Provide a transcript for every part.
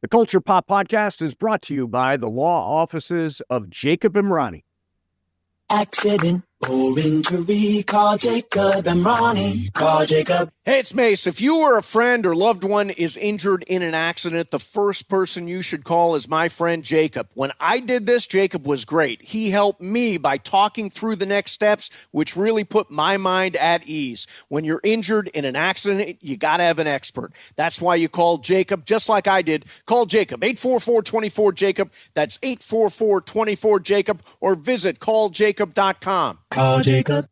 The Culture Pop Podcast is brought to you by the law offices of Jacob Emrani. Accident or injury, call Jacob Emrani. Call Jacob. Hey, it's Mase. If you or a friend or loved one is injured in an accident, the first person you should call is my friend Jacob. When I did this, Jacob was great. He helped me by talking through the next steps, which really put my mind at ease. When you're injured in an accident, you got to have an expert. That's why you call Jacob, just like I did. Call Jacob, 844-24-JACOB. That's 844-24-JACOB, or visit calljacob.com. Call Jacob.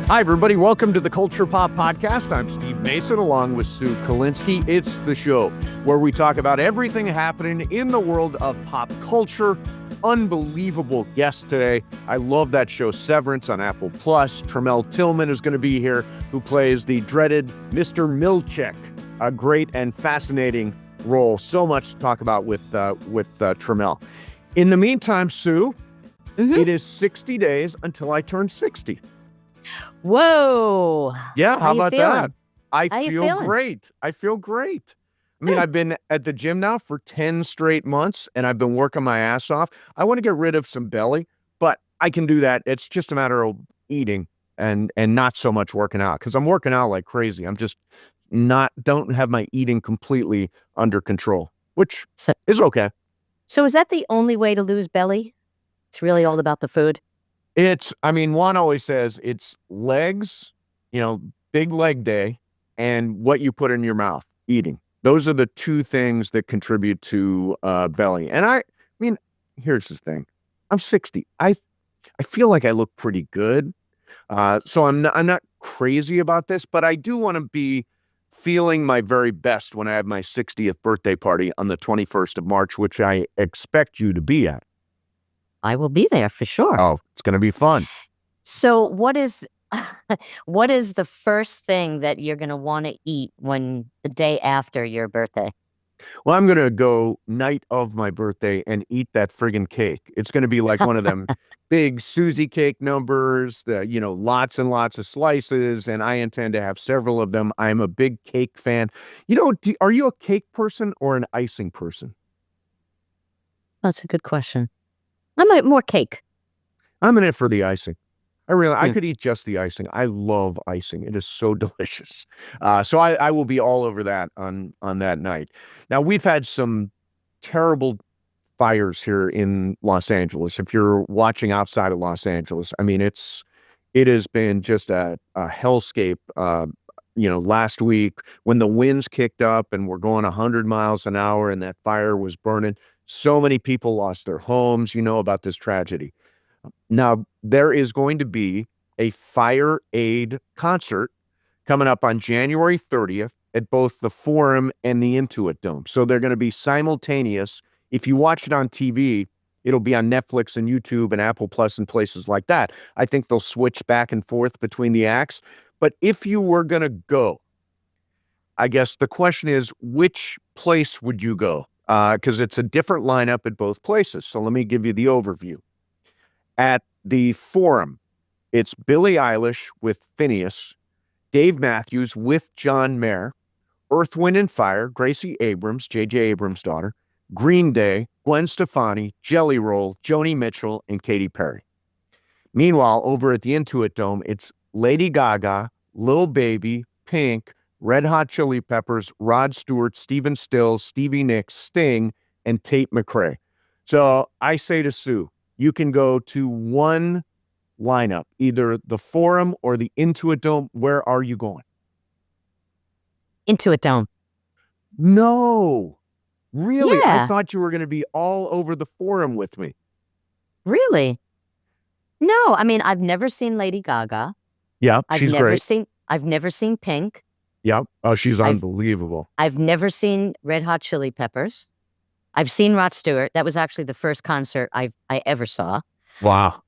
Hi, everybody. Welcome to the Culture Pop Podcast. I'm Steve Mason along with Sue 𝐶olinski. It's the show where we talk about everything happening in the world of pop culture. Unbelievable guest today. I love that show, Severance, on Apple Plus. Tramell Tillman is going to be here, who plays the dreaded Mr. Milchick. A great and fascinating role. So much to talk about with Tramell. In the meantime, Sue, it is 60 days until I turn 60. Whoa. Yeah, how about that? I How you feel feeling? great. I feel great. I mean, I've been at the gym now for 10 straight months, and I've been working my ass off. I want to get rid of some belly, but I can do that. It's just a matter of eating and not so much working out, because I'm working out like crazy. I'm just don't have my eating completely under control, which is okay. So is that the only way to lose belly? It's really all about the food? Juan always says it's legs, big leg day, and what you put in your mouth, eating. Those are the two things that contribute to belly. And I mean, here's the thing. I'm 60. I feel like I look pretty good. So I'm not crazy about this, but I do want to be feeling my very best when I have my 60th birthday party on the 21st of March, which I expect you to be at. I will be there for sure. Oh, it's going to be fun. So what is the first thing that you're going to want to eat when the day after your birthday? Well, I'm going to go night of my birthday and eat that friggin' cake. It's going to be like one of them big Susie cake numbers, lots and lots of slices, and I intend to have several of them. I'm a big cake fan. Are you a cake person or an icing person? That's a good question. I'm more cake. I'm in it for the icing. I could eat just the icing. I love icing. It is so delicious. So I will be all over that on that night. Now, we've had some terrible fires here in Los Angeles. If you're watching outside of Los Angeles, I mean, it has been just a hellscape. Last week when the winds kicked up and we're going 100 miles an hour and that fire was burning, so many people lost their homes. You know about this tragedy. Now, there is going to be a fire aid concert coming up on January 30th at both the Forum and the Intuit Dome. So they're going to be simultaneous. If you watch it on TV, it'll be on Netflix and YouTube and Apple Plus and places like that. I think they'll switch back and forth between the acts. But if you were going to go, I guess the question is, which place would you go? Because it's a different lineup at both places. So let me give you the overview. At the Forum, it's Billie Eilish with Phineas, Dave Matthews with John Mayer, Earth, Wind & Fire, Gracie Abrams, J.J. Abrams' daughter, Green Day, Gwen Stefani, Jelly Roll, Joni Mitchell, and Katy Perry. Meanwhile, over at the Intuit Dome, it's Lady Gaga, Lil Baby, Pink, Red Hot Chili Peppers, Rod Stewart, Stephen Stills, Stevie Nicks, Sting, and Tate McRae. So I say to Sue, you can go to one lineup, either the Forum or the Intuit Dome. Where are you going? Intuit Dome. No. Really? Yeah. I thought you were going to be all over the Forum with me. Really? No, I mean, I've never seen Lady Gaga. Yeah, she's great. I've never seen Pink. Yeah. Oh, she's unbelievable. I've never seen Red Hot Chili Peppers. I've seen Rod Stewart. That was actually the first concert I ever saw. Wow.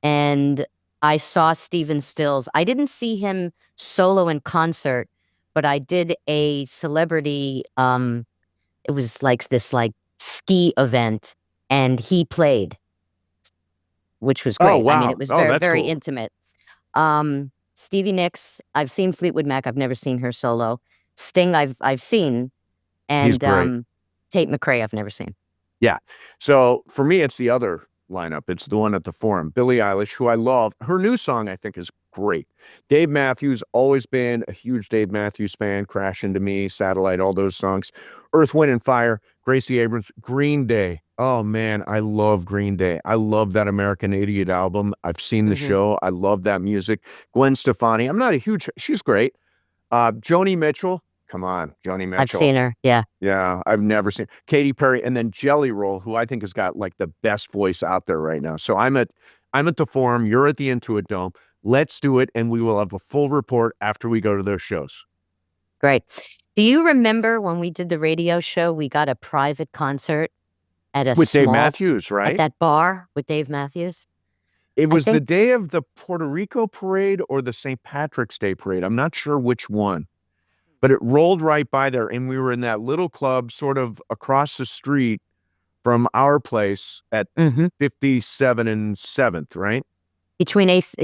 And I saw Stephen Stills. I didn't see him solo in concert, but I did a celebrity, it was like this ski event, and he played, which was great. Oh, wow. I mean, it was very, that's very cool. intimate. Stevie Nicks, I've seen Fleetwood Mac. I've never seen her solo. Sting I've seen, He's and great. Tate McRae I've never seen. Yeah. So for me, it's the other lineup. It's the one at the Forum. Billie Eilish, who I love. Her new song, I think, is great. Dave Matthews, always been a huge Dave Matthews fan. Crash Into Me, Satellite, all those songs. Earth, Wind, and Fire, Gracie Abrams, Green Day. Oh, man, I love Green Day. I love that American Idiot album. I've seen the show. I love that music. Gwen Stefani. I'm not a huge, she's great. Joni Mitchell. Come on, Joni Mitchell. I've seen her. Yeah. Yeah, I've never seen Katy Perry, and then Jelly Roll, who I think has got like the best voice out there right now. So I'm at the Forum. You're at the Intuit Dome. Let's do it, and we will have a full report after we go to those shows. Great. Do you remember when we did the radio show? We got a private concert at a With Dave Matthews, right? at that bar with Dave Matthews. It was the think- day of the Puerto Rico parade or the St. Patrick's Day parade. I'm not sure which one. But it rolled right by there, and we were in that little club sort of across the street from our place at 57 and 7th, right? Between 8th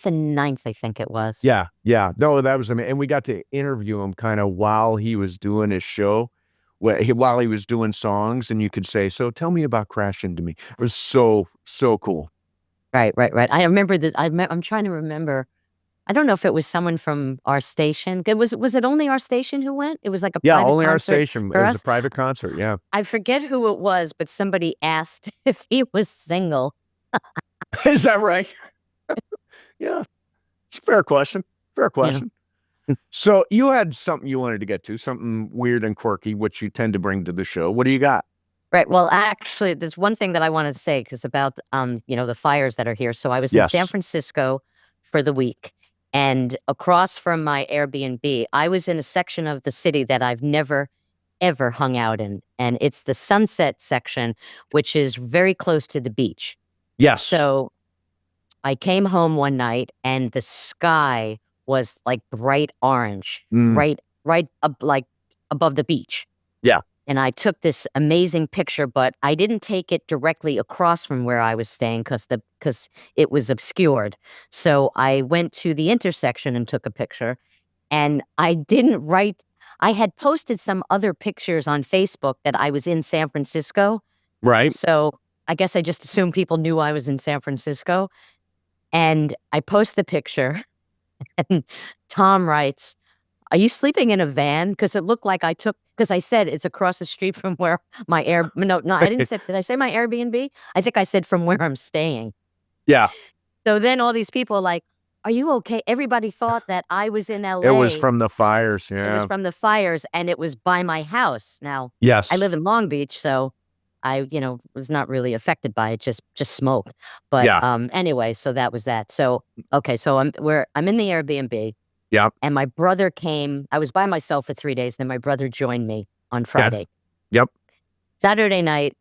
and 9th, I think it was. Yeah, yeah. No, that was amazing. And we got to interview him kind of while he was doing his show, while he was doing songs, and you could say, so tell me about Crash Into Me. It was so cool. Right. I remember this. I'm trying to remember. I don't know if it was someone from our station. Was it only our station who went? It was like a private only our concert station. It for was us? a private concert, yeah. I forget who it was, but somebody asked if he was single. Is that right? Yeah. It's a fair question. Fair question. So you had something you wanted to get to, something weird and quirky, which you tend to bring to the show. What do you got? Right. Well, actually, there's one thing that I wanted to say because about the fires that are here. So I was in San Francisco for the week, and across from my Airbnb, I was in a section of the city that I've never ever hung out in, and it's the Sunset section, which is very close to the beach. Yes. So I came home one night, and the sky was like bright orange, right up like above the beach. Yeah. And I took this amazing picture, but I didn't take it directly across from where I was staying because it was obscured. So I went to the intersection and took a picture, and I didn't write. I had posted some other pictures on Facebook that I was in San Francisco. Right. So I guess I just assumed people knew I was in San Francisco. And I post the picture, and Tom writes, "Are you sleeping in a van?" Because it looked like because I said it's across the street from where my no, I didn't say, did I say my Airbnb? I think I said from where I'm staying. Yeah. So then all these people are like, "Are you okay?" Everybody thought that I was in LA. It was from the fires. Yeah. It was from the fires, and it was by my house. Now, yes. I live in Long Beach, so I, was not really affected by it, just smoke. But anyway, so that was that. So okay, so I'm in the Airbnb. Yeah. And my brother came. I was by myself for 3 days, then my brother joined me on Friday. Yep. Saturday night,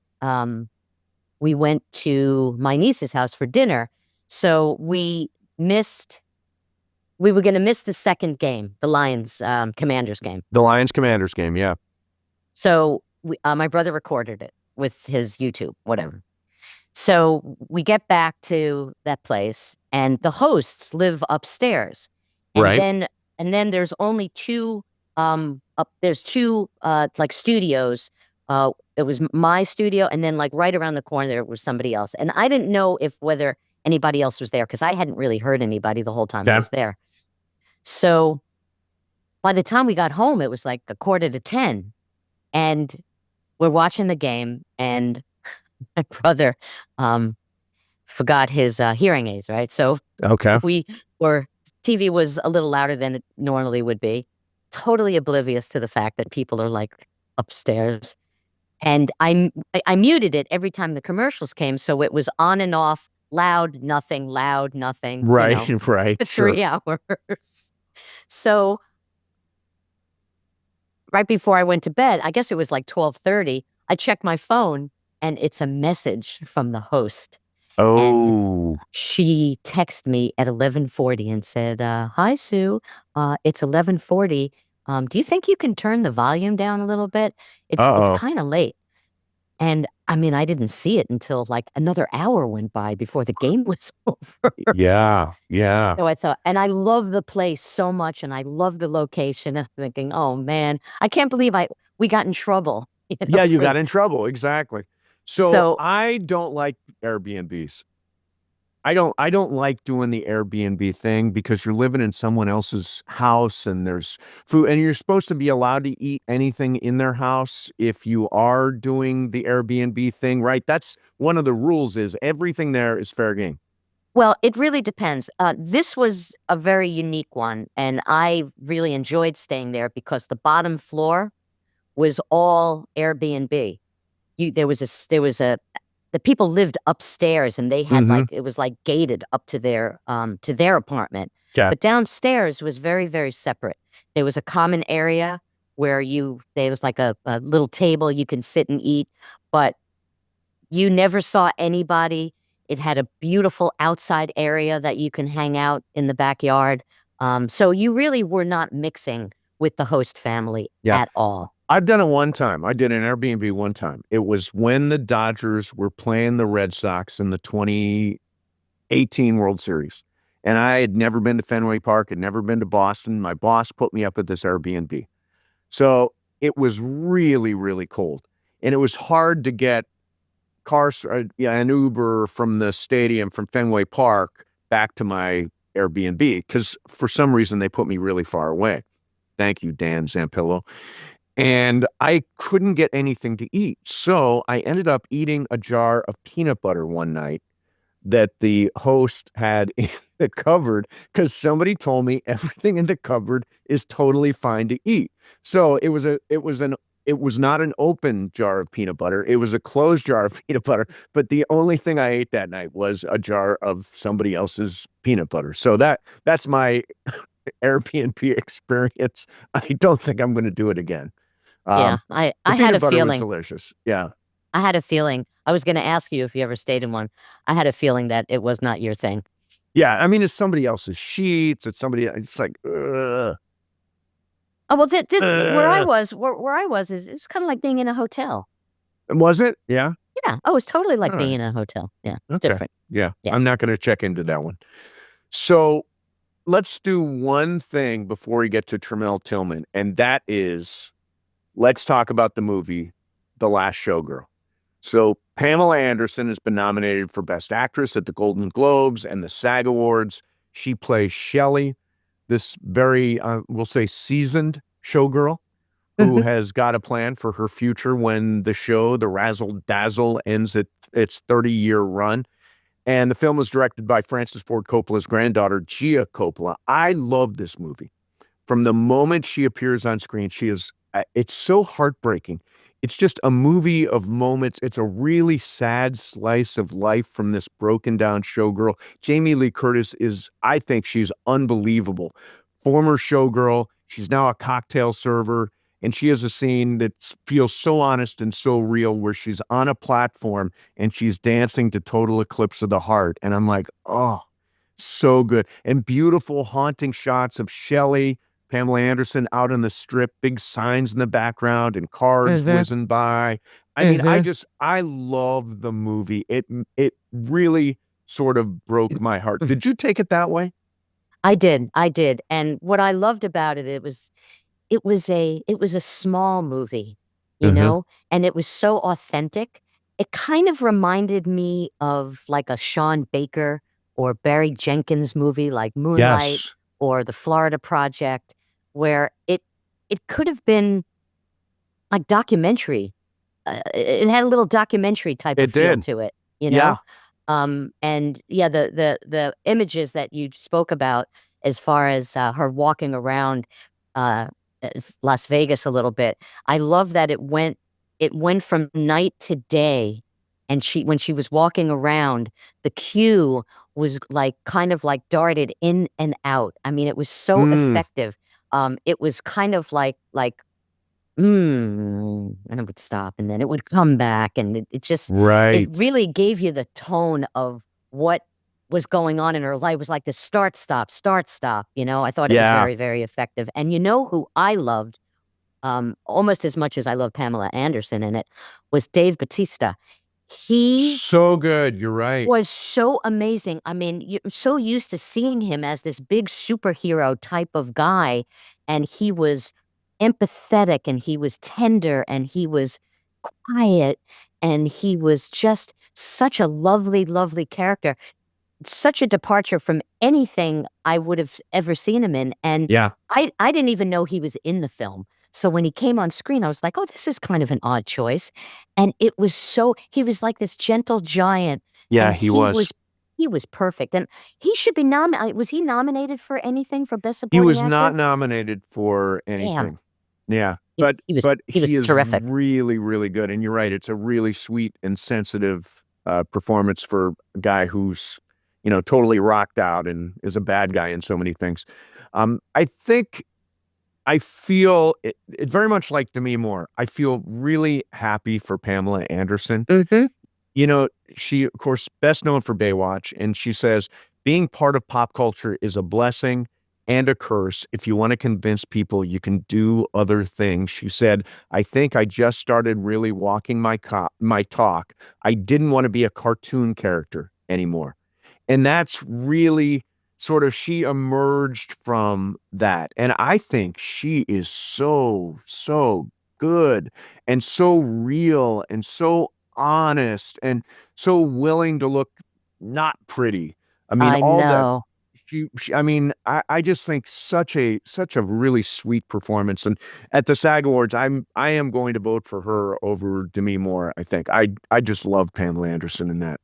we went to my niece's house for dinner. So we were going to miss the second game, the Lions Commanders game. The Lions Commanders game, yeah. So my brother recorded it with his YouTube, whatever. So we get back to that place, and the hosts live upstairs. And Right. then there's only two there's two like studios. It was my studio, and then like right around the corner there was somebody else. And I didn't know whether anybody else was there because I hadn't really heard anybody the whole time I was there. So by the time we got home, it was like 9:45, and we're watching the game, and my brother forgot his hearing aids, right? So Okay. TV was a little louder than it normally would be, totally oblivious to the fact that people are like upstairs. And I muted it every time the commercials came, so it was on and off, loud, nothing, Right. Right. for 3 hours. So right before I went to bed, I guess it was like 12:30, I checked my phone, and it's a message from the host. Oh. She texted me at 11:40 and said, "Hi, Sue. It's 11:40. Do you think you can turn the volume down a little bit? It's Uh-oh. kind of late." And I mean, I didn't see it until like another hour went by before the game was over. Yeah, yeah. So I thought, and I love the place so much, and I love the location. And I'm thinking, oh man, I can't believe we got in trouble. Yeah, you For got in trouble, exactly. So, so I don't like Airbnbs. I don't like doing the Airbnb thing because you're living in someone else's house and there's food and you're supposed to be allowed to eat anything in their house if you are doing the Airbnb thing, right? That's one of the rules is everything there is fair game. well, it really depends. This was a very unique one, and I really enjoyed staying there because the bottom floor was all Airbnb. There was a the people lived upstairs and they had Mhm. like it was like gated up to their apartment. Yeah. But downstairs was very, very separate. There was a common area where there was like a little table you can sit and eat, but you never saw anybody. It had a beautiful outside area that you can hang out in the backyard. So you really were not mixing with the host family Yeah. at all. I've done it one time. I did an Airbnb one time. It was when the Dodgers were playing the Red Sox in the 2018 World Series. And I had never been to Fenway Park, had never been to Boston. My boss put me up at this Airbnb. So it was really, really cold. And it was hard to get an Uber from the stadium from Fenway Park back to my Airbnb because for some reason they put me really far away. Thank you, Dan Zampillo. And I couldn't get anything to eat. So I ended up eating a jar of peanut butter one night that the host had in the cupboard because somebody told me everything in the cupboard is totally fine to eat. So it was not an open jar of peanut butter. It was a closed jar of peanut butter. But the only thing I ate that night was a jar of somebody else's peanut butter. So that's my Airbnb experience. I don't think I'm going to do it again. Yeah, The I had peanut a butter was feeling. delicious. Yeah. I had a feeling. I was gonna ask you if you ever stayed in one. I had a feeling that it was not your thing. Yeah. I mean, it's somebody else's sheets. It's like, ugh, Oh, well, this ugh. where I was is it's kinda like being in a hotel. Was it? Yeah. Yeah. Oh, it's totally like All being right. in a hotel. Yeah, it's Okay. different. Yeah. Yeah. I'm not going to check into that one. So let's do one thing before we get to Tramell Tillman. And that is, let's talk about the movie, The Last Showgirl. So Pamela Anderson has been nominated for Best Actress at the Golden Globes and the SAG Awards. She plays Shelley, this very, we'll say, seasoned showgirl who Mhm. has got a plan for her future when the show, The Razzle Dazzle, ends its 30-year run. And the film was directed by Francis Ford Coppola's granddaughter, Gia Coppola. I love this movie. From the moment she appears on screen, it's so heartbreaking. It's just a movie of moments. It's a really sad slice of life from this broken down showgirl. Jamie Lee Curtis I think she's unbelievable. Former showgirl. She's now a cocktail server. And she has a scene that feels so honest and so real where she's on a platform and she's dancing to Total Eclipse of the Heart. And I'm like, oh, so good. And beautiful, haunting shots of Shelley, Pamela Anderson out on the strip, big signs in the background and cars Mhm. whizzing by. I mean, Mhm. I love the movie. It really sort of broke my heart. Did you take it that way? I did. I did. And what I loved about it, it was a small movie, you Uh-huh. know, and it was so authentic. It kind of reminded me of like a Sean Baker or Barry Jenkins movie like Moonlight Yes, or The Florida Project, where it could have been like documentary. It had a little documentary type of it feel did. to it, you Yeah. know? And yeah, the images that you spoke about as far as, her walking around, uh, Las Vegas a little bit, I love that it went from night to day, and when she was walking around, the queue was, like, kind of, like, darted in and out. I mean, it was so Mm, effective. It was kind of like and it would stop, and then it would come back, and it right. really gave you the tone of what was going on in her life. It was like the start, stop, you know? I thought it was Yeah. very, very effective, and you know who I loved, almost as much as I love Pamela Anderson in it, was Dave Bautista. He So good. You're right. was so amazing. I mean, you're so used to seeing him as this big superhero type of guy, and he was empathetic, and he was tender, and he was quiet, and he was just such a lovely, lovely character. Such a departure from anything I would have ever seen him in, and Yeah. I didn't even know he was in the film. So when he came on screen, I was like, "Oh, this is kind of an odd choice," and it was so he was like this gentle giant, Yeah, and he was. he was perfect, and he should be was he nominated for anything for Best He Supporting was Actor? not nominated for Damn. anything. Yeah, He but he was he was he is terrific. really, really good, and you're right, it's a really sweet and sensitive, performance for a guy who's, totally rocked out and is a bad guy in so many things. I think I feel it very much like Demi Moore. I feel really happy for Pamela Anderson. Mhm. She, of course, best known for Baywatch, and she says, being part of pop culture is a blessing and a curse. If you want to convince people you can do other things, she said, I think I just started really walking my talk. I didn't want to be a cartoon character anymore. And that's really sort of she emerged from that. And I think she is so, so good and so real and so honest and so willing to look not pretty. I mean, I all that know. I mean, I just think such a really sweet performance. And at the SAG Awards, I am going to vote for her over Demi Moore, I think. I just love Pamela Anderson in that.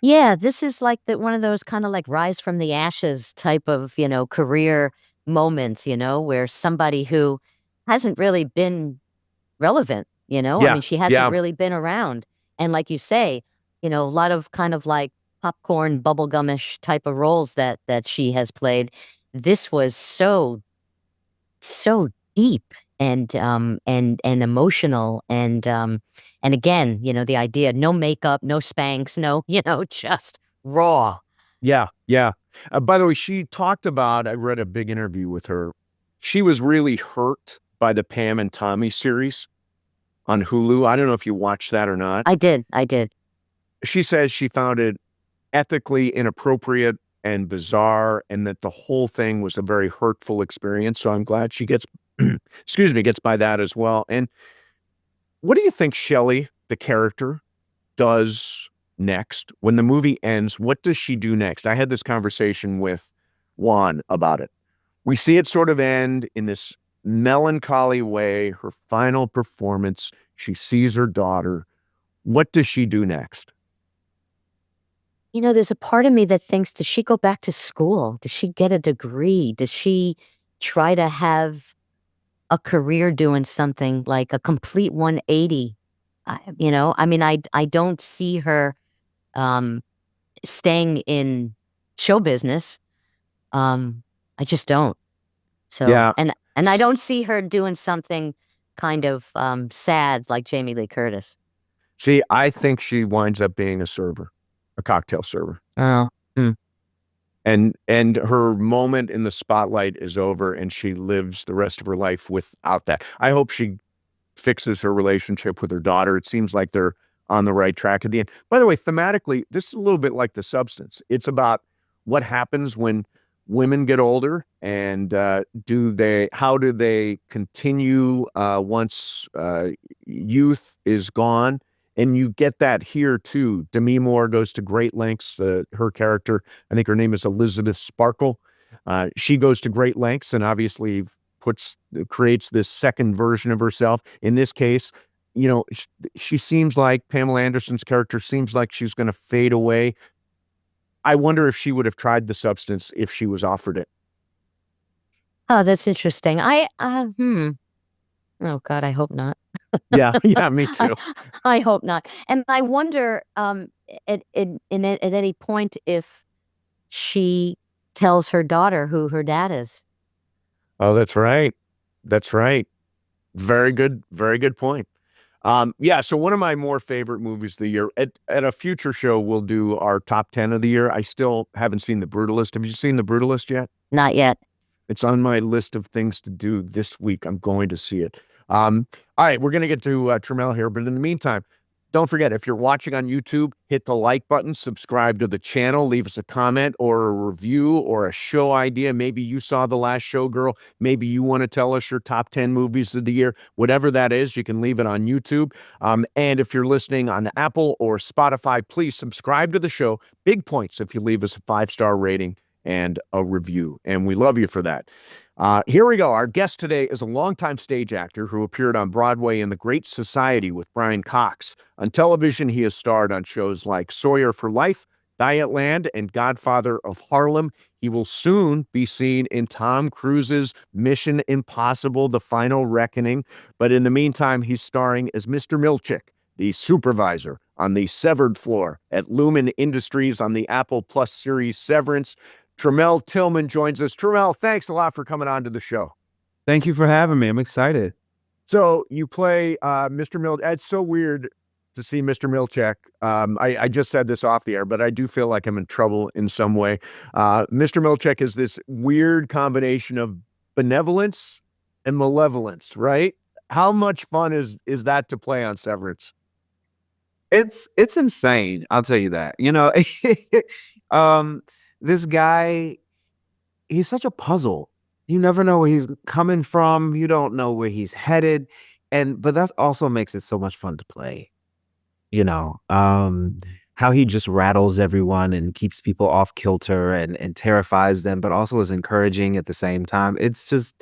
Yeah, this is like the one of those kinda like rise from the ashes type of, career moments, where somebody who hasn't really been relevant, I Yeah, mean, she hasn't yeah. really been around, and like you say, a lot of kind of like popcorn, bubblegumish type of roles that she has played. This was so deep and emotional and again, the idea, no makeup, no Spanx, no, just raw. Yeah, yeah. By the way, she talked about I read a big interview with her. She was really hurt by the Pam and Tommy series on Hulu. I don't know if you watched that or not. I did. She says she found it ethically inappropriate and bizarre, and that the whole thing was a very hurtful experience. So I'm glad she gets, excuse me, gets by that as well. And what do you think Shelley, the character, does next? When the movie ends, what does she do next? I had this conversation with Juan about it. We see it sort of end in this melancholy way, her final performance. She sees her daughter. What does she do next? There's a part of me that thinks, does she go back to school? Does she get a degree? Does she try to have a career doing something like a complete 180? I mean, I don't see her um, staying in show business. I just don't. So, Yeah. and I don't see her doing something kind of sad like Jamie Lee Curtis. See, I think she winds up being a server, a cocktail server. Oh, mm. And her moment in the spotlight is over and she lives the rest of her life without that. I hope she fixes her relationship with her daughter. It seems like they're on the right track at the end. By the way, thematically, this is a little bit like The Substance. It's about what happens when women get older and how do they continue once youth is gone? And you get that here too. Demi Moore goes to great lengths. Her character, I think her name is Elizabeth Sparkle. She goes to great lengths and obviously creates this second version of herself. In this case, she seems like Pamela Anderson's character seems like she's going to fade away. I wonder if she would have tried The Substance if she was offered it. Oh, that's interesting. Oh God, I hope not. Yeah, yeah, me I, too. I hope not. And I wonder, at any point if she tells her daughter who her dad is. Oh, that's right. That's right. Very good point. Yeah, so one of my more favorite movies of the year. At a future show, we'll do our top 10 of the year. I still haven't seen The Brutalist. Have you seen The Brutalist yet? Not yet. It's on my list of things to do this week. I'm going to see it. All right, we're going to get to Tramell here, but in the meantime, Don't forget, if you're watching on YouTube, hit the like button, subscribe to the channel, leave us a comment or a review or a show idea. Maybe you saw The Last Showgirl. Maybe you want to tell us your top 10 movies of the year. Whatever that is, you can leave it on YouTube. And if you're listening on Apple or Spotify, please subscribe to the show. Big points if you leave us a 5-star rating and a review. And we love you for that. Here we go. Our guest today is a longtime stage actor who appeared on Broadway in The Great Society with Brian Cox. On television, he has starred on shows like Sawyer for Life, Dietland, and Godfather of Harlem. He will soon be seen in Tom Cruise's Mission Impossible: The Final Reckoning. But in the meantime, he's starring as Mr. Milchick, the supervisor on the severed floor at Lumen Industries on the Apple Plus series Severance. Tramell Tillman joins us. Tramell, thanks a lot for coming on to the show. Thank you for having me. I'm excited. So you play Mr. Milchick. It's so weird to see Mr. Milchick. I just said this off the air, but I do feel like I'm in trouble in some way. Mr. Milchick is this weird combination of benevolence and malevolence, right? How much fun is that to play on Severance? It's insane. I'll tell you that. This guy, he's such a puzzle. You never know where he's coming from. You don't know where he's headed. But that also makes it so much fun to play. How he just rattles everyone and keeps people off kilter and terrifies them, but also is encouraging at the same time. It's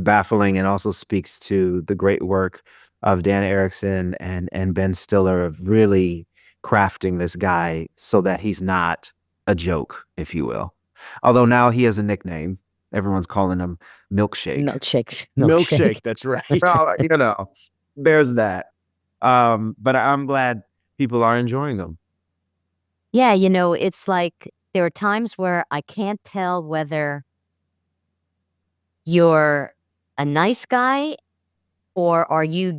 baffling and also speaks to the great work of Dan Erickson and Ben Stiller of really crafting this guy so that he's not a joke, if you will. Although now he has a nickname. Everyone's calling him Milkshake. Milkshake, that's right. There's that. But I'm glad people are enjoying them. Yeah, it's like there are times where I can't tell whether you're a nice guy or are you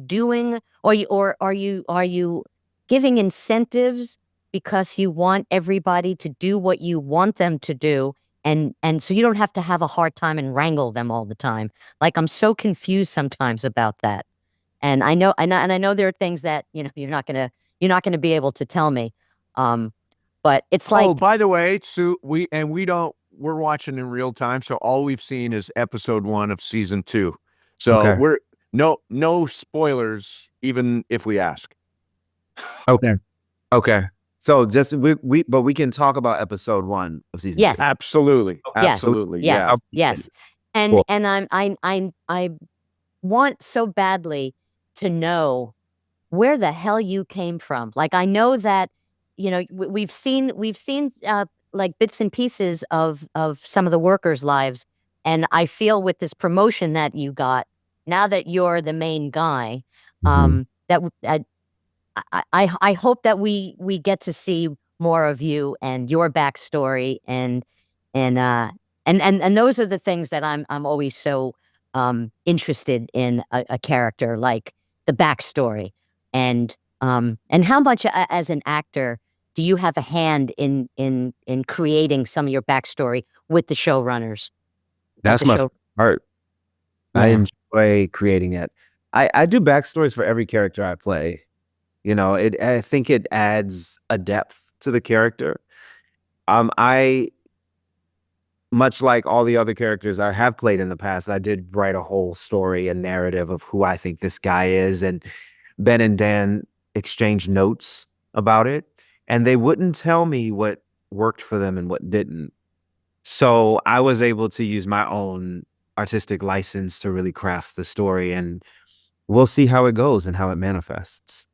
giving incentives because you want everybody to do what you want them to do, and so you don't have to have a hard time and wrangle them all the time. Like, I'm so confused sometimes about that. And I know there are things that, you're not gonna be able to tell me. But it's like, oh, by the way, Sue, we're watching in real time, so all we've seen is episode 1 of season 2. So Okay. we're no spoilers, even if we ask. Okay. So but we can talk about episode 1 of season 2. yes, Absolutely. yes, Absolutely. yes, Yeah. yes. And Cool. I want so badly to know where the hell you came from. Like, I know that, we've seen like bits and pieces of some of the workers' lives, and I feel with this promotion that you got, now that you're the main guy, that I hope that we get to see more of you and your backstory, and those are the things that I'm always so interested in a character, like the backstory, and how much as an actor do you have a hand in creating some of your backstory with the showrunners? That's my part. I enjoy creating it. I do backstories for every character I play. I think it adds a depth to the character. I, much like all the other characters I have played in the past, I did write a whole story and narrative of who I think this guy is, and Ben and Dan exchanged notes about it, and they wouldn't tell me what worked for them and what didn't. So I was able to use my own artistic license to really craft the story, and we'll see how it goes and how it manifests.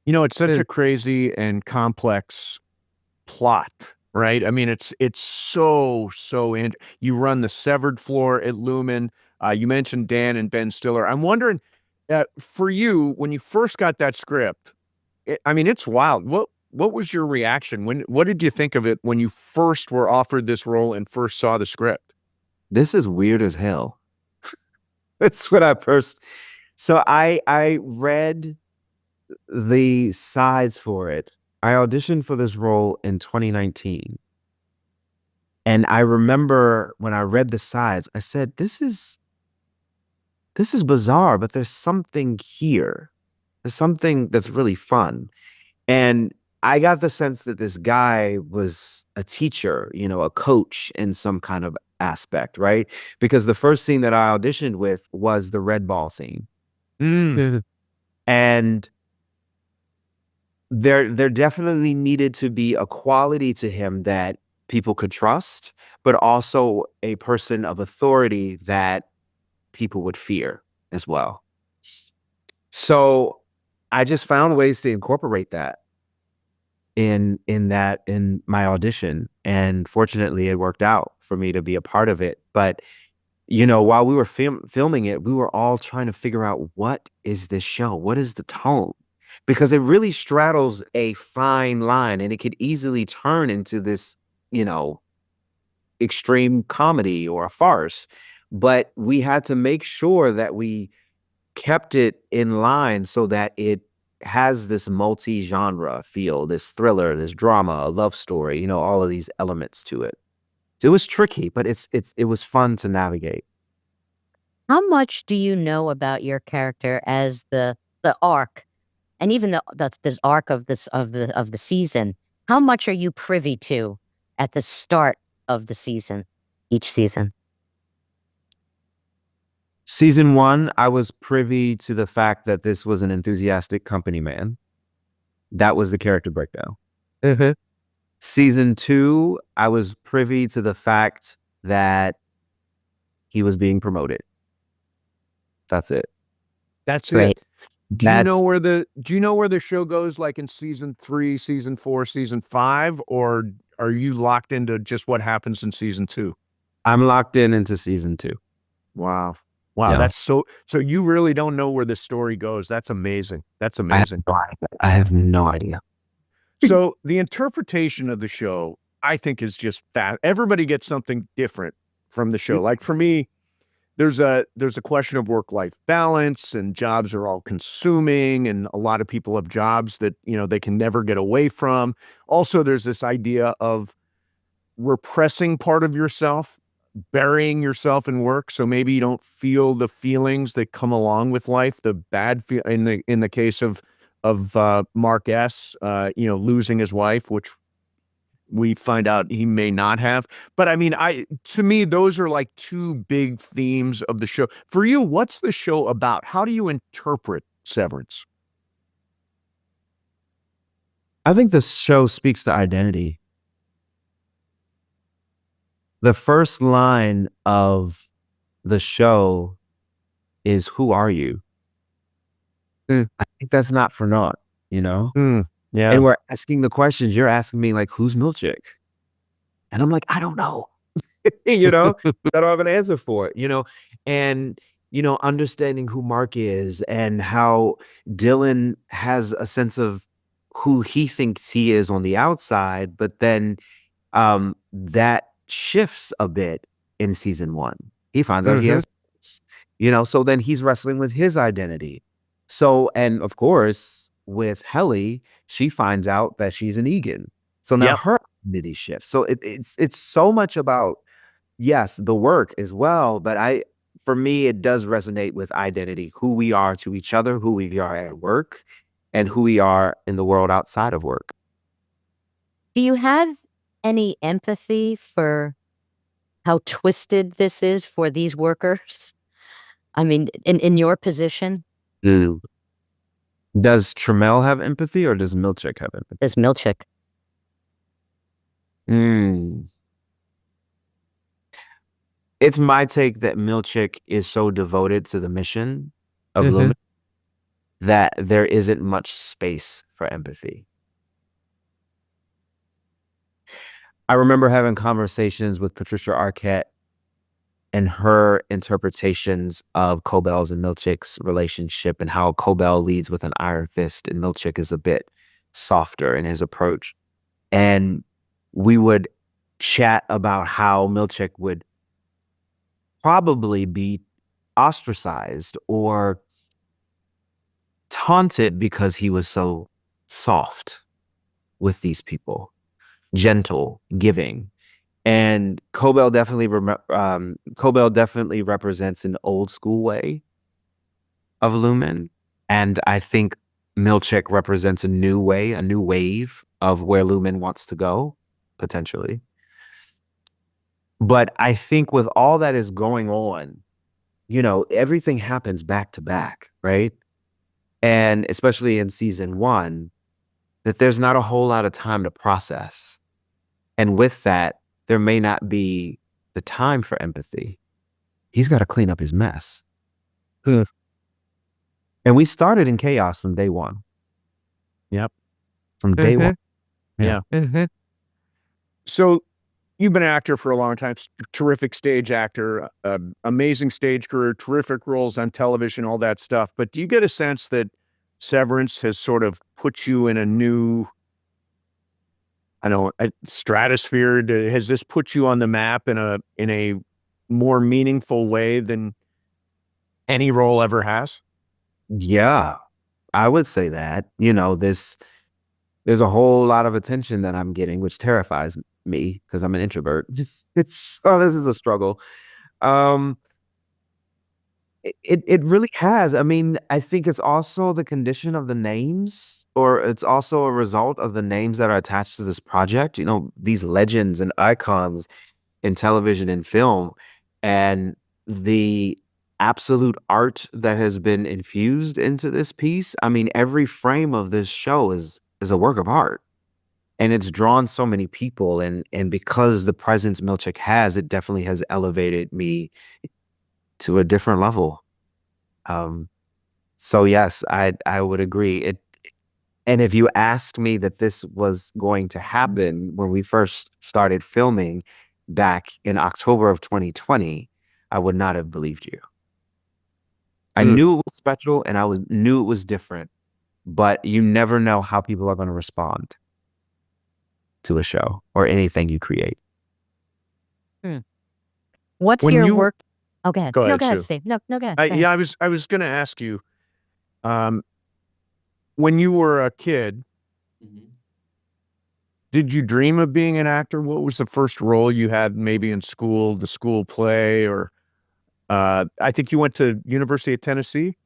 It's such a crazy and complex plot, right? I mean, it's so you run the severed floor at Lumen. You mentioned Dan and Ben Stiller. I'm wondering, for you, when you first got that script, it's wild. What was your reaction? What did you think of it when you first were offered this role and first saw the script? This is weird as hell. That's what I first. So I read the sides for it. I auditioned for this role in 2019. And I remember when I read the sides, I said, this is bizarre, but there's something here. something that's really fun. And I got the sense that this guy was a teacher, a coach in some kind of aspect, right? Because the first scene that I auditioned with was the red ball scene. And there definitely needed to be a quality to him that people could trust, but also a person of authority that people would fear as well. So I just found ways to incorporate that in my audition, and fortunately it worked out for me to be a part of it. But while we were filming it, we were all trying to figure out, what is this show? What is the tone? Because it really straddles a fine line, and it could easily turn into this, extreme comedy or a farce. But we had to make sure that we kept it in line so that it has this multi-genre feel, this thriller, this drama, a love story, all of these elements to it. So it was tricky, but it was fun to navigate. How much do you know about your character as the arc, and even this arc of the season? How much are you privy to at the start of the season, each season? Season 1, I was privy to the fact that this was an enthusiastic company man. That was the character breakdown. Season 2, I was privy to the fact that he was being promoted. That's it. That's Right. it. Do you know where the show goes, like in season 3, season 4, season 5, or are you locked into just what happens in season 2? I'm locked into season 2. Wow. Wow, Yeah. that's so you really don't know where the story goes. That's amazing. That's amazing. I have no idea. So the interpretation of the show, I think, is just everybody gets something different from the show. Like for me, there's a question of work-life balance, and jobs are all consuming, and a lot of people have jobs that, they can never get away from. Also, there's this idea of repressing part of yourself, burying yourself in work, so maybe you don't feel the feelings that come along with life, the bad feel in the case of Mark S, losing his wife, which we find out he may not have. But I mean, to me, those are like two big themes of the show. For you, what's the show about? How do you interpret Severance? I think the show speaks to identity. The first line of the show is, "Who are you?" I think that's not for naught, Yeah. And we're asking the questions. You're asking me, like, "Who's 𝐓𝐿𝐥𝐿?" And I'm like, "I don't know." I don't have an answer for it, and, understanding who Mark is and how Dylan has a sense of who he thinks he is on the outside, but then that shifts a bit in season 1. He finds out he has, so then he's wrestling with his identity. So, and of course, with Helly, she finds out that she's an 𝐈𝐺𝐿. So now her identity shifts. So it's so much about, yes, the work as well, but for me, it does resonate with identity, who we are to each other, who we are at work, and who we are in the world outside of work. Do you have any empathy for how twisted this is for these workers? I mean, in your position? Does Tramell have empathy, or does 𝐓𝐿𝐥𝐿 have empathy? Does 𝐓𝐿𝐥𝐿? It's my take that 𝐓𝐿𝐥𝐿 is so devoted to the mission of Lumen that there isn't much space for empathy. I remember having conversations with Patricia Arquette and her interpretations of Cobell's and 𝐓𝐿𝐥𝐿's relationship, and how Cobell leads with an iron fist and 𝐓𝐿𝐥𝐿 is a bit softer in his approach. And we would chat about how 𝐓𝐿𝐥𝐿 would probably be ostracized or taunted because he was so soft with these people, gentle, giving. And Cobell definitely represents an old school way of Lumen. And I think 𝐓𝐽𝐿 represents a new way, a new wave of where Lumen wants to go, potentially. But I think with all that is going on, you know, everything happens back to back, right? And especially in season 1, that there's not a whole lot of time to process. And with that, there may not be the time for empathy. He's got to clean up his mess. And we started in chaos from day 1. Yep. From day 1. Yeah. So you've been an actor for a long time, terrific stage actor, amazing stage career, terrific roles on television, all that stuff. But do you get a sense that Severance has sort of put you in a new, I don't know, stratosphere? Has this put you on the map in a more meaningful way than any role ever has? Yeah, I would say that. You know, there's a whole lot of attention that I'm getting, which terrifies me because I'm an introvert. This is a struggle. It really has. I mean, I think it's also the condition of the names, or it's also a result of the names that are attached to this project. You know, these legends and icons in television and film, and the absolute art that has been infused into this piece. I mean, every frame of this show is a work of art. And it's drawn so many people, and because the presence 𝐓𝐽𝐿 has, it definitely has elevated me to a different level. So yes, I would agree. And if you asked me that this was going to happen when we first started filming back in October of 2020, I would not have believed you. I knew it was special, and knew it was different, but you never know how people are going to respond to a show or anything you create. What's When your you- work? Oh, go ahead. Go No, ahead, go ahead, Sue. Steve. No, go ahead. Go ahead. Yeah, I was going to ask you, when you were a kid, did you dream of being an actor? What was the first role you had, maybe in school, the school play, or I think you went to University of Tennessee,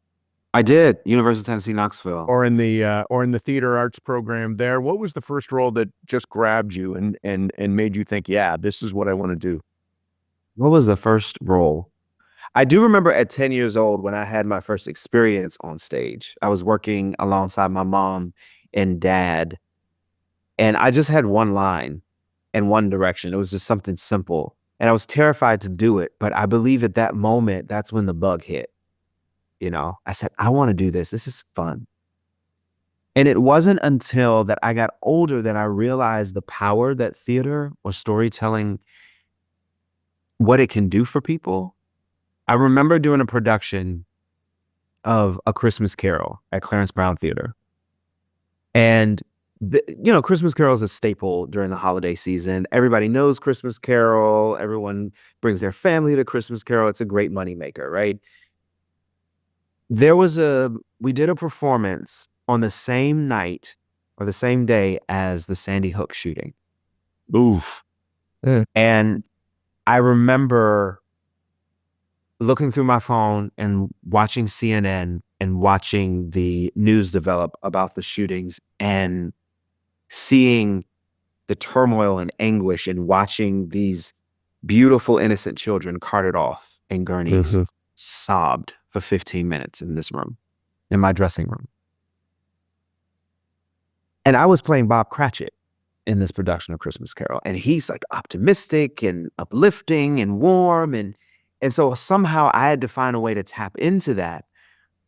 I did. University of Tennessee, Knoxville. or in the theater arts program there. What was the first role that just grabbed you and made you think, yeah, this is what I want to do? What was the first role? I do remember at 10 years old when I had my first experience on stage. I was working alongside my mom and dad, and I just had one line and one direction. It was just something simple, and I was terrified to do it. But I believe at that moment, that's when the bug hit. You know, I said, I want to do this. This is fun. And it wasn't until that I got older that I realized the power that theater or storytelling, what it can do for people. I remember doing a production of A Christmas Carol at Clarence Brown Theater. And, you know, Christmas Carol is a staple during the holiday season. Everybody knows Christmas Carol. Everyone brings their family to Christmas Carol. It's a great moneymaker, right? We did a performance on the same night or the same day as the Sandy Hook shooting. Oof. And I remember looking through my phone and watching CNN and watching the news develop about the shootings and seeing the turmoil and anguish and watching these beautiful, innocent children carted off in gurneys, sobbed for 15 minutes in this room, in my dressing room. And I was playing Bob Cratchit in this production of Christmas Carol. And he's like optimistic and uplifting and warm. And so somehow I had to find a way to tap into that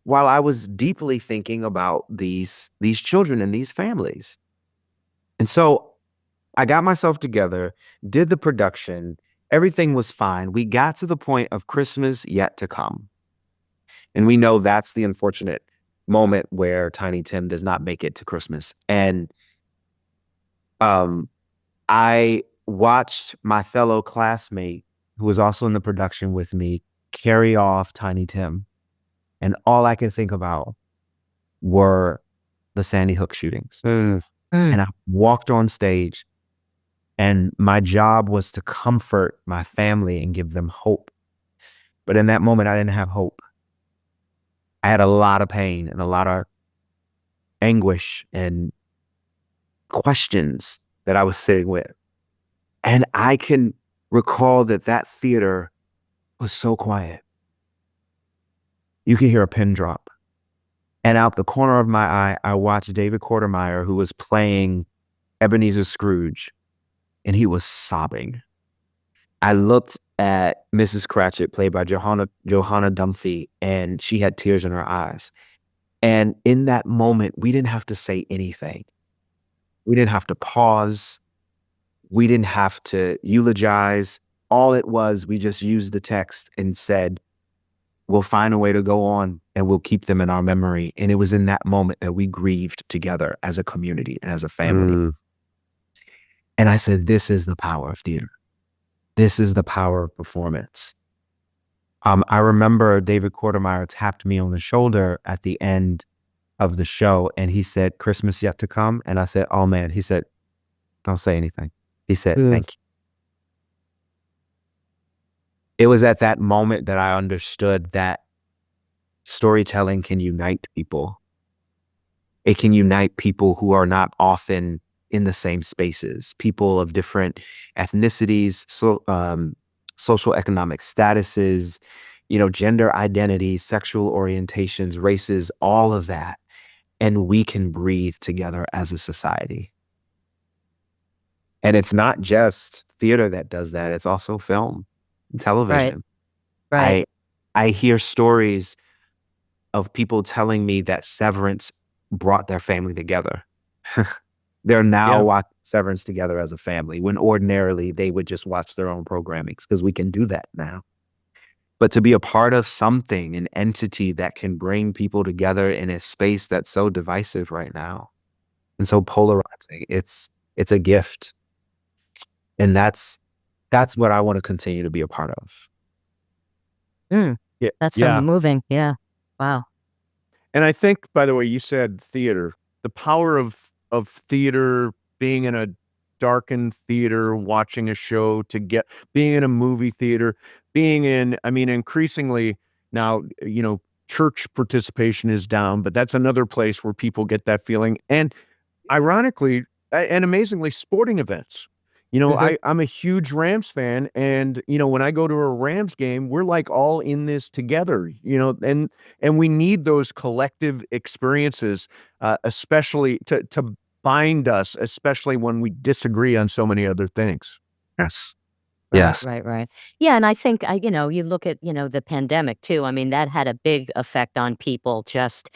while I was deeply thinking about these children and these families. And so I got myself together, did the production, everything was fine. We got to the point of Christmas yet to come. And we know that's the unfortunate moment where Tiny Tim does not make it to Christmas. And I watched my fellow classmate, who was also in the production with me, carry off Tiny Tim. And all I could think about were the Sandy Hook shootings. And I walked on stage, and my job was to comfort my family and give them hope. But in that moment, I didn't have hope. I had a lot of pain and a lot of anguish and questions that I was sitting with. And I can recall that theater was so quiet. You could hear a pin drop. And out the corner of my eye, I watched David Quartermeyer, who was playing Ebenezer Scrooge, and he was sobbing. I looked at Mrs. Cratchit, played by Johanna Dunphy, and she had tears in her eyes. And in that moment, we didn't have to say anything. We didn't have to pause. We didn't have to eulogize. All it was, we just used the text and said, we'll find a way to go on and we'll keep them in our memory. And it was in that moment that we grieved together as a community and as a family. And I said, this is the power of theater. This is the power of performance. I remember David Quartermeyer tapped me on the shoulder at the end of the show and he said, Christmas yet to come. And I said, oh man, he said, don't say anything. He said, thank you. It was at that moment that I understood that storytelling can unite people. It can unite people who are not often in the same spaces, people of different ethnicities, social economic statuses, gender identities, sexual orientations, races, all of that. And we can breathe together as a society. And it's not just theater that does that. It's also film, television. Right. I hear stories of people telling me that Severance brought their family together. They're now watching Severance together as a family, when ordinarily they would just watch their own programmings, because we can do that now. But to be a part of something, an entity that can bring people together in a space that's so divisive right now and so polarizing, it's a gift. And that's what I want to continue to be a part of. That's so moving. Yeah. Wow. And I think, by the way, you said theater, the power of theater, being in a darkened theater, watching a show, being in a movie theater, increasingly now, church participation is down, but that's another place where people get that feeling. And ironically and amazingly, sporting events. I'm a huge Rams fan, and when I go to a Rams game, we're like all in this together, and we need those collective experiences, especially to bind us, especially when we disagree on so many other things. Yes. Right, Yes. right. Yeah, and I think, you look at, the pandemic too. I mean, that had a big effect on people just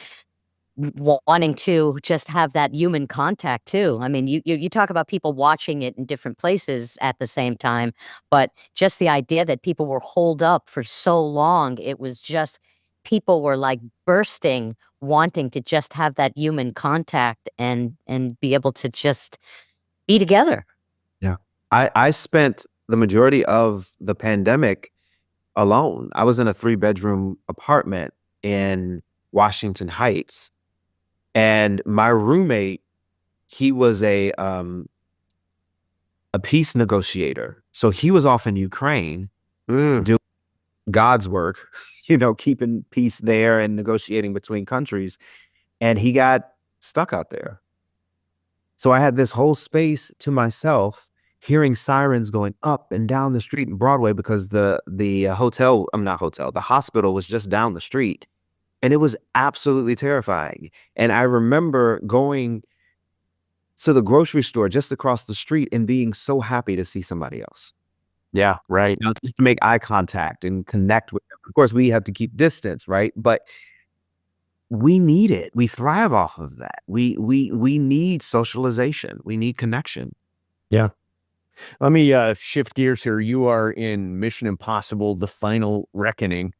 wanting to just have that human contact too. I mean, you talk about people watching it in different places at the same time, but just the idea that people were holed up for so long, it was just people were like bursting, wanting to just have that human contact and be able to just be together. Yeah. I spent the majority of the pandemic alone. I was in a 3-bedroom apartment in Washington Heights. And my roommate, he was a peace negotiator. So he was off in Ukraine doing God's work, keeping peace there and negotiating between countries. And he got stuck out there. So I had this whole space to myself, hearing sirens going up and down the street in Broadway, because the hospital was just down the street. And it was absolutely terrifying. And I remember going to the grocery store just across the street and being so happy to see somebody else. Yeah, right. Just to make eye contact and connect with them. Of course, we have to keep distance, right? But we need it. We thrive off of that. We need socialization. We need connection. Yeah. Let me shift gears here. You are in Mission Impossible: The Final Reckoning,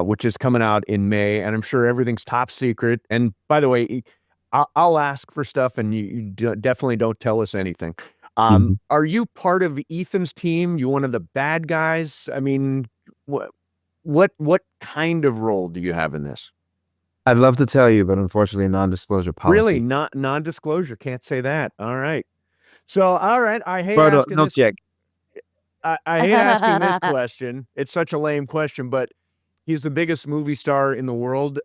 which is coming out in May, and I'm sure everything's top secret. And by the way, I'll ask for stuff, and you definitely don't tell us anything. Are you part of Ethan's team? You one of the bad guys? I mean, what kind of role do you have in this? I'd love to tell you, but unfortunately, non-disclosure policy. Really, not non-disclosure. Can't say that. All right. So, all right. I hate asking this. Check. I hate asking this question. It's such a lame question, but He's the biggest movie star in the world.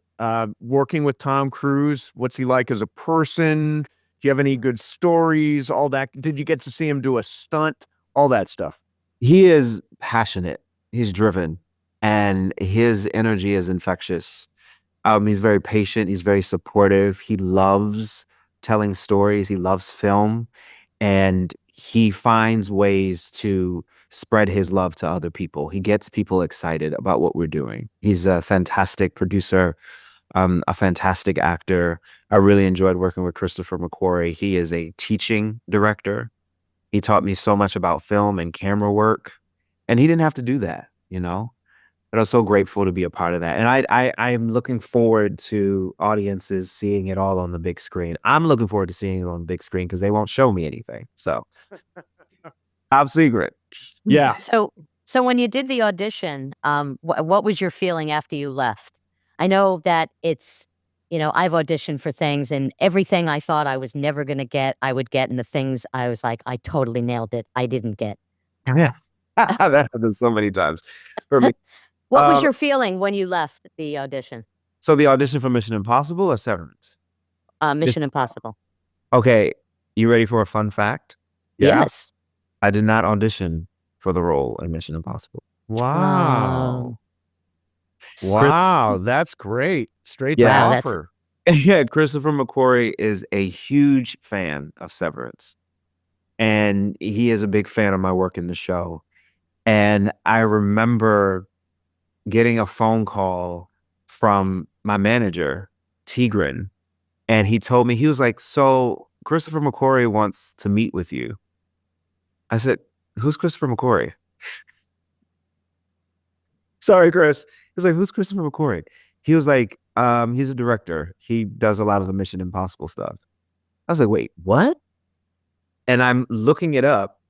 Working with Tom Cruise, what's he like as a person? Do you have any good stories? All that. Did you get to see him do a stunt? All that stuff. He is passionate. He's driven, and his energy is infectious. He's very patient. He's very supportive. He loves telling stories. He loves film, and he finds ways to spread his love to other people. He gets people excited about what we're doing. He's a fantastic producer, a fantastic actor. I really enjoyed working with Christopher McQuarrie. He is a teaching director. He taught me so much about film and camera work, and he didn't have to do that, you know? But I was so grateful to be a part of that. And I'm looking forward to audiences seeing it all on the big screen. I'm looking forward to seeing it on the big screen because they won't show me anything. So top secret. Yeah. So when you did the audition, what was your feeling after you left? I know that it's, I've auditioned for things, and everything I thought I was never going to get, I would get. And the things I was like, I totally nailed it, I didn't get. Yeah. That happens so many times for me. What was your feeling when you left the audition? So the audition for Mission Impossible or Severance? Mission Impossible. Okay. You ready for a fun fact? Yeah. Yes. I did not audition for the role in Mission Impossible. Wow. Wow. That's great. Straight to Yeah, offer. Yeah, Christopher McQuarrie is a huge fan of Severance, and he is a big fan of my work in the show. And I remember getting a phone call from my manager, Tigran, and he told me, he was like, so Christopher McQuarrie wants to meet with you. I said, who's Christopher McQuarrie? Sorry, Chris. He was like, who's Christopher McQuarrie? He was like, he's a director. He does a lot of the Mission Impossible stuff. I was like, wait, what? And I'm looking it up,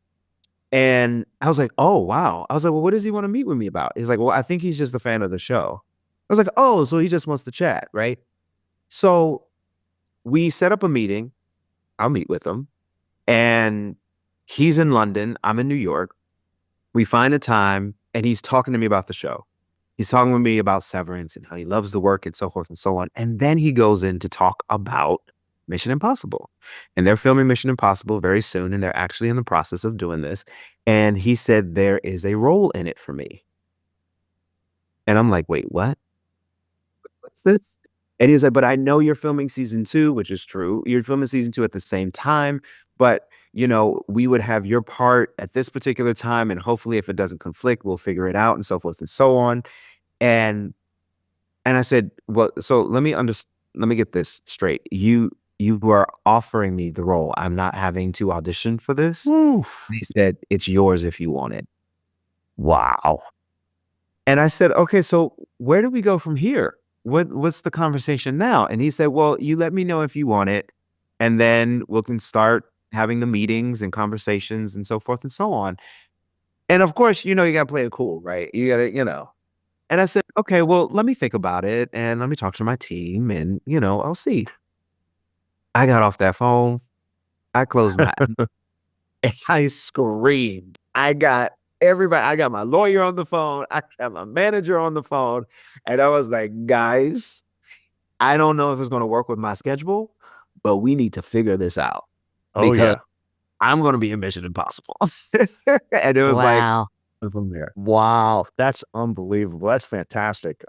and I was like, oh, wow. I was like, well, what does he want to meet with me about? He's like, well, I think he's just a fan of the show. I was like, oh, so he just wants to chat, right? So we set up a meeting. I'll meet with him. And he's in London. I'm in New York. We find a time, and he's talking to me about the show. He's talking with me about Severance and how he loves the work and so forth and so on. And then he goes in to talk about Mission Impossible. And they're filming Mission Impossible very soon, and they're actually in the process of doing this. And he said, there is a role in it for me. And I'm like, wait, what? What's this? And he was like, but I know you're filming season 2, which is true. You're filming season 2 at the same time, but we would have your part at this particular time, and hopefully if it doesn't conflict, we'll figure it out, and so forth and so on. And I said, well, so let me get this straight. You were offering me the role. I'm not having to audition for this. Woo. And he said, it's yours if you want it. Wow. And I said, okay, so where do we go from here? What's the conversation now? And he said, well, you let me know if you want it, and then we can start having the meetings and conversations and so forth and so on. And of course, you got to play it cool, right? You got to, And I said, okay, well, let me think about it, and let me talk to my team, and, I'll see. I got off that phone. I closed my eyes, and I screamed. I got everybody. I got my lawyer on the phone. I got my manager on the phone. And I was like, guys, I don't know if it's going to work with my schedule, but we need to figure this out. Oh, because yeah. I'm going to be in Mission Impossible. And it was Wow. like, from there. Wow. That's unbelievable. That's fantastic.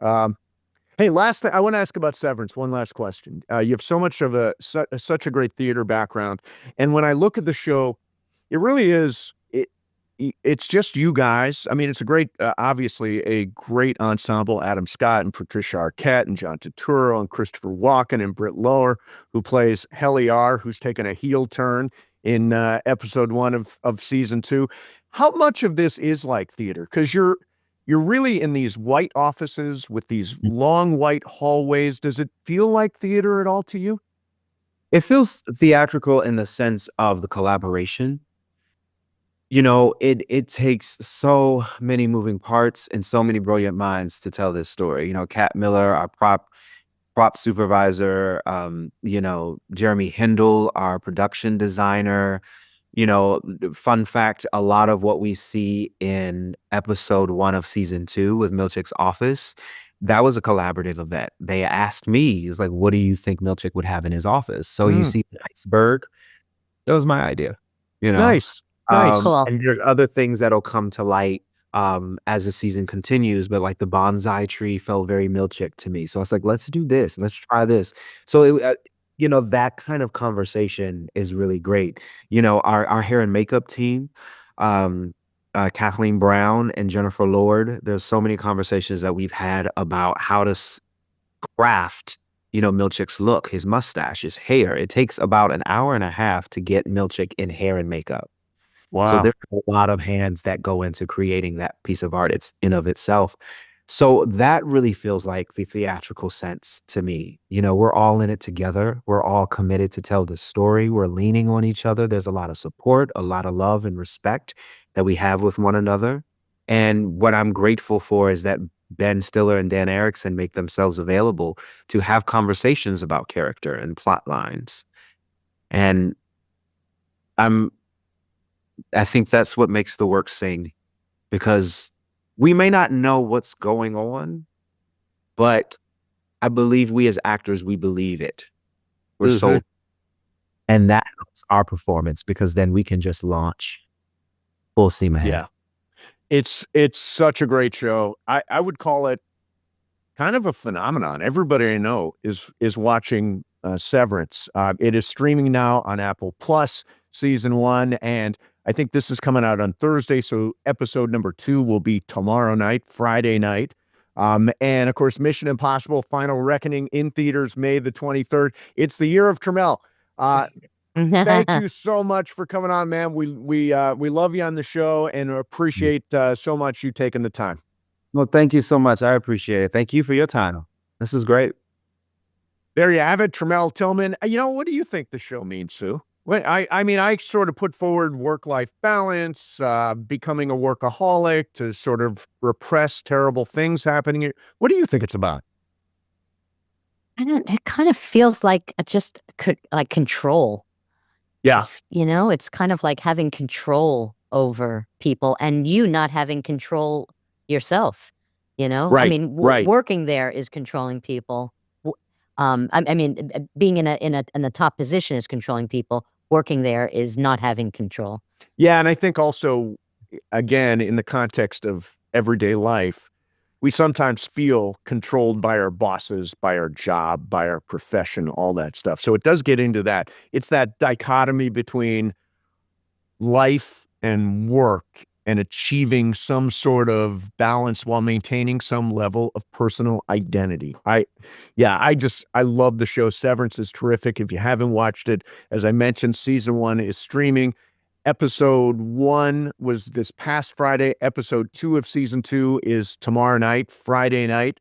Hey, last thing I want to ask about Severance. One last question. You have so much of such a great theater background. And when I look at the show, it really is, it's just you guys. I mean, it's a great, obviously a great ensemble. Adam Scott and Patricia Arquette and John Turturro and Christopher Walken and Britt Lower, who plays Helly R, who's taken a heel turn in episode 1 of season 2. How much of this is like theater? Because you're really in these white offices with these long white hallways. Does it feel like theater at all to you? It feels theatrical in the sense of the collaboration. It takes so many moving parts and so many brilliant minds to tell this story. Kat Miller, our prop supervisor, Jeremy Hindle, our production designer. Fun fact, a lot of what we see in episode 1 of season 2 with Milchick's office, that was a collaborative event. They asked me, "Is like, what do you think 𝐓𝐿𝐥𝐿 would have in his office?" So you see the iceberg. That was my idea, you know. Nice. Nice. Cool. And there's other things that'll come to light as the season continues, but like the bonsai tree felt very 𝐓𝐿𝐥𝐿 to me. So I was like, let's do this, let's try this. So you know, that kind of conversation is really great. You know, our hair and makeup team, Kathleen Brown and Jennifer Lord, there's so many conversations that we've had about how to craft, you know, 𝐓𝐿𝐥𝐿's look, his mustache, his hair. It takes about an hour and a half to get 𝐓𝐿𝐥𝐿 in hair and makeup. So Wow. there's a lot of hands that go into creating that piece of art. It's in of itself. So that really feels like the theatrical sense to me. You know, we're all in it together. We're all committed to tell the story. We're leaning on each other. There's a lot of support, a lot of love and respect that we have with one another. And what I'm grateful for is that Ben Stiller and Dan Erickson make themselves available to have conversations about character and plot lines. And I think that's what makes the work sing, because we may not know what's going on, but I believe we as actors, we believe it. We're so, and that helps our performance because then we can just launch full steam ahead. Yeah. It's such a great show. I would call it kind of a phenomenon. Everybody I know is watching Severance. It is streaming now on Apple Plus, season 1, and I think this is coming out on Thursday, so episode number 2 will be tomorrow night, Friday night. And of course, Mission Impossible: Final Reckoning in theaters May the 23rd. It's the year of Tramell. Thank you so much for coming on, man. We love you on the show and appreciate so much you taking the time. Well, thank you so much. I appreciate it. Thank you for your time. This is great. There you have it, Tramell Tillman. You know, what do you think the show means, Sue? Well, I mean, I sort of put forward work-life balance, becoming a workaholic to sort of repress terrible things happening. What do you think it's about? It kind of feels like like control. Yeah. You know, it's kind of like having control over people and you not having control yourself, you know? I Right, mean, right. working there is controlling people. I mean, being in a top position is controlling people. Working there is not having control. Yeah, and I think also, again, in the context of everyday life, we sometimes feel controlled by our bosses, by our job, by our profession, all that stuff. So it does get into that. It's that dichotomy between life and work and achieving some sort of balance while maintaining some level of personal identity. I love the show. Severance is terrific. If you haven't watched it, as I mentioned, season 1 is streaming. Episode 1 was this past Friday. Episode 2 of season 2 is tomorrow night, Friday night.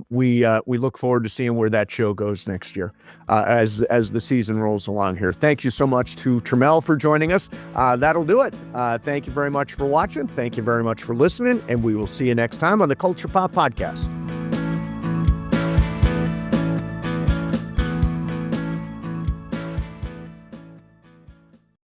We look forward to seeing where that show goes next year as the season rolls along here. Thank you so much to Tramell for joining us. That'll do it. Thank you very much for watching. Thank you very much for listening, and we will see you next time on the Culture Pop Podcast.